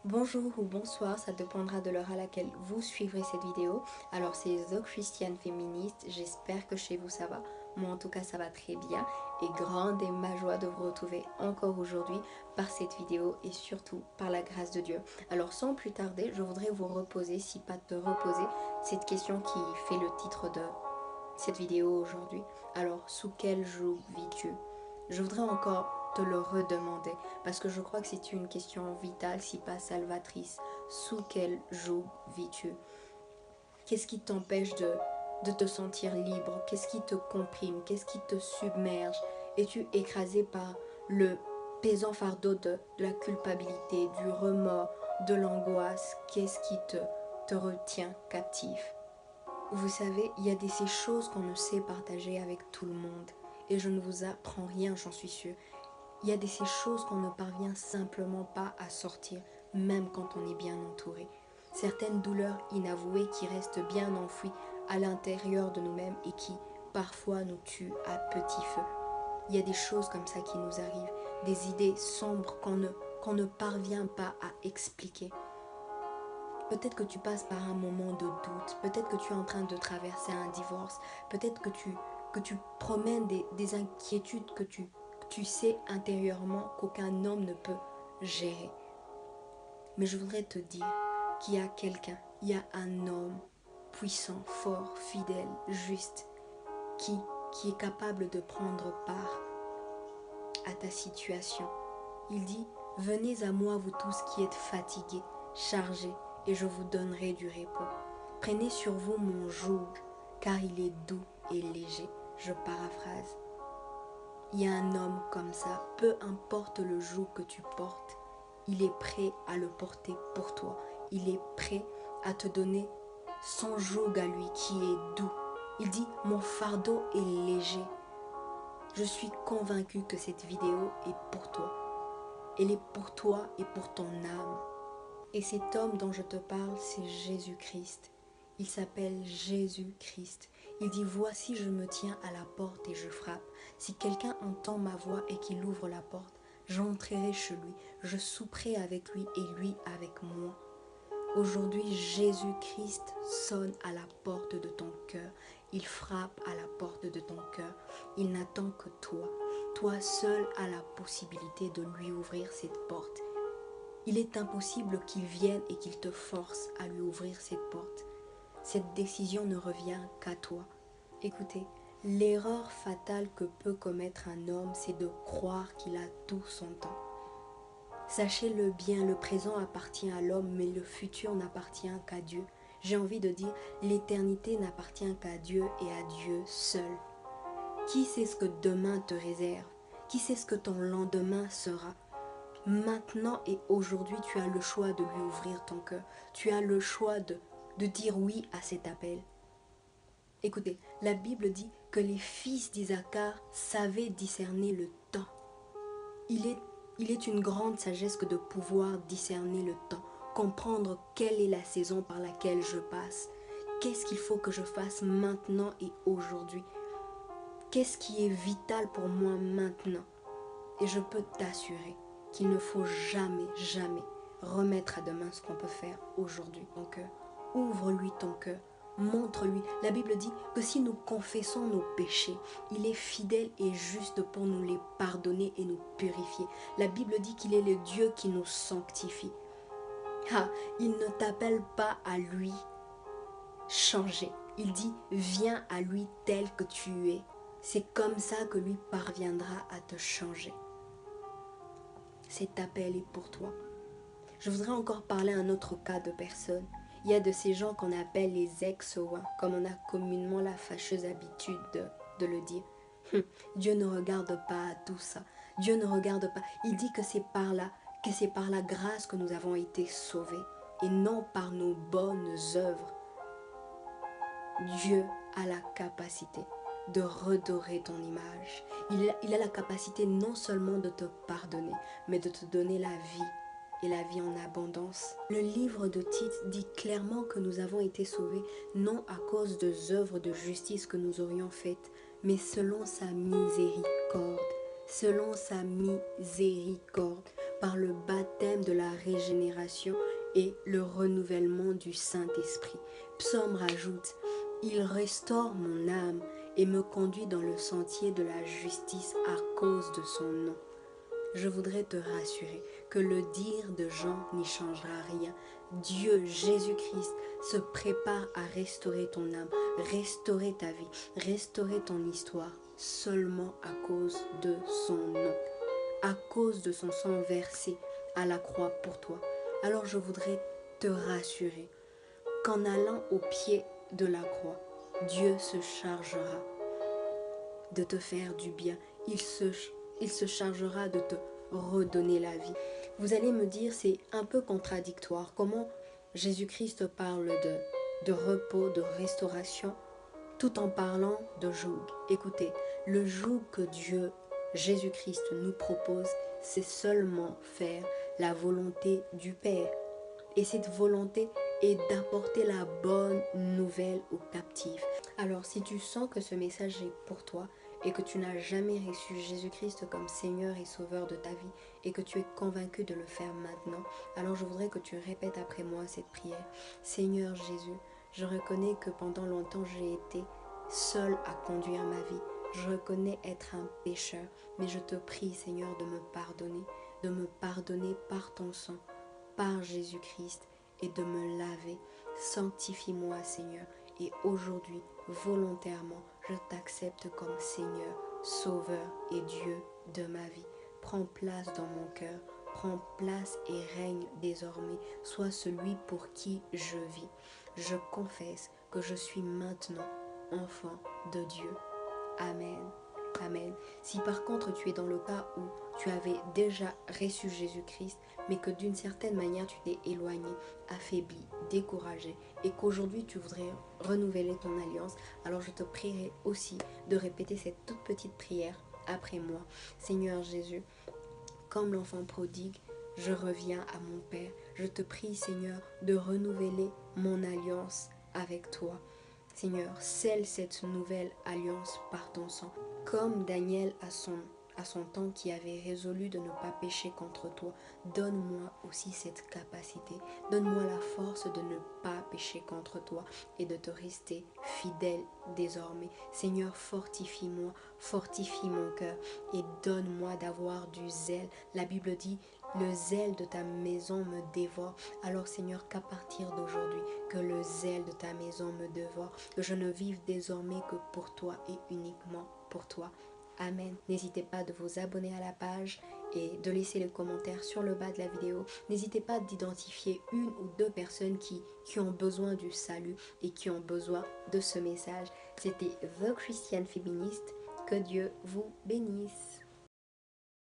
Bonjour ou bonsoir, ça dépendra de l'heure à laquelle vous suivrez cette vidéo. Alors c'est The Christian Féministe, j'espère que chez vous ça va. Moi en tout cas ça va très bien et grande est ma joie de vous retrouver encore aujourd'hui par cette vidéo et surtout par la grâce de Dieu. Alors sans plus tarder, je voudrais vous reposer, si pas te reposer, cette question qui fait le titre de cette vidéo aujourd'hui. Alors sous quel joug vis-tu? Je voudrais encore te le redemander parce que je crois que c'est une question vitale, si pas salvatrice. Sous quel joug vis-tu? Qu'est-ce qui t'empêche de te sentir libre? Qu'est-ce qui te comprime? Qu'est-ce qui te submerge? Es-tu écrasé par le pesant fardeau de la culpabilité, du remords, de l'angoisse? Qu'est-ce qui te retient captif? Vous savez, il y a ces choses qu'on ne sait partager avec tout le monde. Et je ne vous apprends rien, j'en suis sûre. Il y a ces choses qu'on ne parvient simplement pas à sortir, même quand on est bien entouré. Certaines douleurs inavouées qui restent bien enfouies à l'intérieur de nous-mêmes et qui, parfois, nous tuent à petit feu. Il y a des choses comme ça qui nous arrivent, des idées sombres qu'on ne parvient pas à expliquer. Peut-être que tu passes par un moment de doute, peut-être que tu es en train de traverser un divorce, peut-être que tu promènes des inquiétudes que tu sais intérieurement qu'aucun homme ne peut gérer. Mais je voudrais te dire qu'il y a quelqu'un, il y a un homme puissant, fort, fidèle, juste, qui est capable de prendre part à ta situation. Il dit, venez à moi vous tous qui êtes fatigués, chargés, et je vous donnerai du repos. Prenez sur vous mon joug, car il est doux et léger. Je paraphrase. Il y a un homme comme ça, peu importe le joug que tu portes, il est prêt à le porter pour toi. Il est prêt à te donner son joug à lui qui est doux. Il dit, mon fardeau est léger. Je suis convaincue que cette vidéo est pour toi. Elle est pour toi et pour ton âme. Et cet homme dont je te parle, c'est Jésus-Christ. Il s'appelle Jésus-Christ. Il dit, voici je me tiens à la porte et je frappe. Si quelqu'un entend ma voix et qu'il ouvre la porte, j'entrerai chez lui, je souperai avec lui et lui avec moi. Aujourd'hui, Jésus-Christ sonne à la porte de ton cœur. Il frappe à la porte de ton cœur. Il n'attend que toi. Toi seul as la possibilité de lui ouvrir cette porte. Il est impossible qu'il vienne et qu'il te force à lui ouvrir cette porte. Cette décision ne revient qu'à toi. Écoutez, l'erreur fatale que peut commettre un homme, c'est de croire qu'il a tout son temps. Sachez-le bien, le présent appartient à l'homme, mais le futur n'appartient qu'à Dieu. J'ai envie de dire, l'éternité n'appartient qu'à Dieu et à Dieu seul. Qui sait ce que demain te réserve? Qui sait ce que ton lendemain sera? Maintenant et aujourd'hui, tu as le choix de lui ouvrir ton cœur. Tu as le choix de dire oui à cet appel. Écoutez, la Bible dit que les fils d'Isaacar savaient discerner le temps. Il est une grande sagesse que de pouvoir discerner le temps, comprendre quelle est la saison par laquelle je passe. Qu'est-ce qu'il faut que je fasse maintenant et aujourd'hui? Qu'est-ce qui est vital pour moi maintenant? Et je peux t'assurer qu'il ne faut jamais, jamais remettre à demain ce qu'on peut faire aujourd'hui. Donc, ouvre-lui ton cœur, montre-lui. La Bible dit que si nous confessons nos péchés, il est fidèle et juste pour nous les pardonner et nous purifier. La Bible dit qu'il est le Dieu qui nous sanctifie. Ah, il ne t'appelle pas à lui changer. Il dit, viens à lui tel que tu es. C'est comme ça que lui parviendra à te changer. Cet appel est pour toi. Je voudrais encore parler un autre cas de personnes. Il y a de ces gens qu'on appelle les ex-ouins, comme on a communément la fâcheuse habitude de le dire. Dieu ne regarde pas à tout ça. Dieu ne regarde pas. Il dit que c'est par la grâce que nous avons été sauvés et non par nos bonnes œuvres. Dieu a la capacité de redorer ton image. Il a la capacité non seulement de te pardonner, mais de te donner la vie et la vie en abondance. Le livre de Tite dit clairement que nous avons été sauvés non à cause des œuvres de justice que nous aurions faites, mais selon sa miséricorde. Selon sa miséricorde. par le baptême de la régénération et le renouvellement du Saint-Esprit. Psaume rajoute, « Il restaure mon âme et me conduit dans le sentier de la justice à cause de son nom. » Je voudrais te rassurer que le dire de Jean n'y changera rien. Dieu, Jésus-Christ, se prépare à restaurer ton âme, restaurer ta vie, restaurer ton histoire, seulement à cause de son nom, à cause de son sang versé à la croix pour toi. Alors je voudrais te rassurer qu'en allant au pied de la croix, Dieu se chargera de te faire du bien. Il se chargera de te redonner la vie. Vous allez me dire, c'est un peu contradictoire. Comment Jésus-Christ parle de repos, de restauration, tout en parlant de joug. Écoutez, le joug que Dieu, Jésus-Christ, nous propose, c'est seulement faire la volonté du Père. Et cette volonté est d'apporter la bonne nouvelle aux captifs. Alors, si tu sens que ce message est pour toi et que tu n'as jamais reçu Jésus-Christ comme Seigneur et Sauveur de ta vie et que tu es convaincu de le faire maintenant, alors je voudrais que tu répètes après moi cette prière. Seigneur Jésus, je reconnais que pendant longtemps j'ai été seul à conduire ma vie. Je reconnais être un pécheur, mais je te prie, Seigneur, de me pardonner par ton sang, par Jésus-Christ, et de me laver. Sanctifie-moi, Seigneur, et aujourd'hui, volontairement, je t'accepte comme Seigneur, Sauveur et Dieu de ma vie. Prends place dans mon cœur, prends place et règne désormais. Sois celui pour qui je vis. Je confesse que je suis maintenant enfant de Dieu. Amen. Amen. Si par contre tu es dans le cas où tu avais déjà reçu Jésus-Christ, mais que d'une certaine manière tu t'es éloigné, affaibli, découragé, et qu'aujourd'hui tu voudrais renouveler ton alliance, alors je te prierai aussi de répéter cette toute petite prière après moi. Seigneur Jésus, comme l'enfant prodigue, je reviens à mon Père. Je te prie, Seigneur, de renouveler mon alliance avec toi. Seigneur, scelle cette nouvelle alliance par ton sang, comme Daniel à son temps qui avait résolu de ne pas pécher contre toi. Donne-moi aussi cette capacité. Donne-moi la force de ne pas pécher contre toi et de te rester fidèle désormais. Seigneur, fortifie-moi, fortifie mon cœur et donne-moi d'avoir du zèle. La Bible dit, le zèle de ta maison me dévore. Alors Seigneur, qu'à partir d'aujourd'hui, que le zèle de ta maison me dévore, que je ne vive désormais que pour toi et uniquement pour toi. Amen. N'hésitez pas de vous abonner à la page et de laisser le commentaire sur le bas de la vidéo. N'hésitez pas d'identifier une ou deux personnes qui ont besoin du salut et qui ont besoin de ce message. C'était The Christian Feminist. Que Dieu vous bénisse.